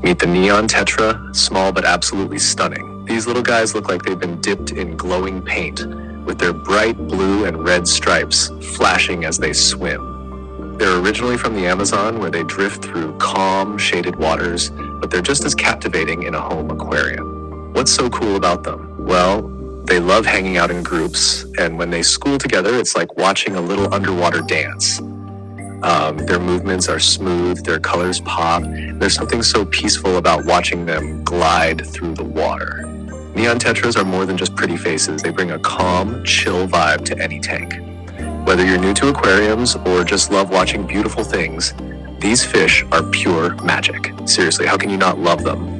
Meet the neon tetra, small but absolutely stunning. These little guys look like they've been dipped in glowing paint, with their bright blue and red stripes flashing as they swim. They're originally from the Amazon, where they drift through calm, shaded waters, but they're just as captivating in a home aquarium. What's so cool about them? Well, they love hanging out in groups, and when they school together, it's like watching a little underwater dance. Their movements are smooth, their colors pop. There's something so peaceful about watching them glide through the water. Neon tetras are more than just pretty faces. They bring a calm, chill vibe to any tank. Whether you're new to aquariums or just love watching beautiful things, these fish are pure magic. Seriously, how can you not love them?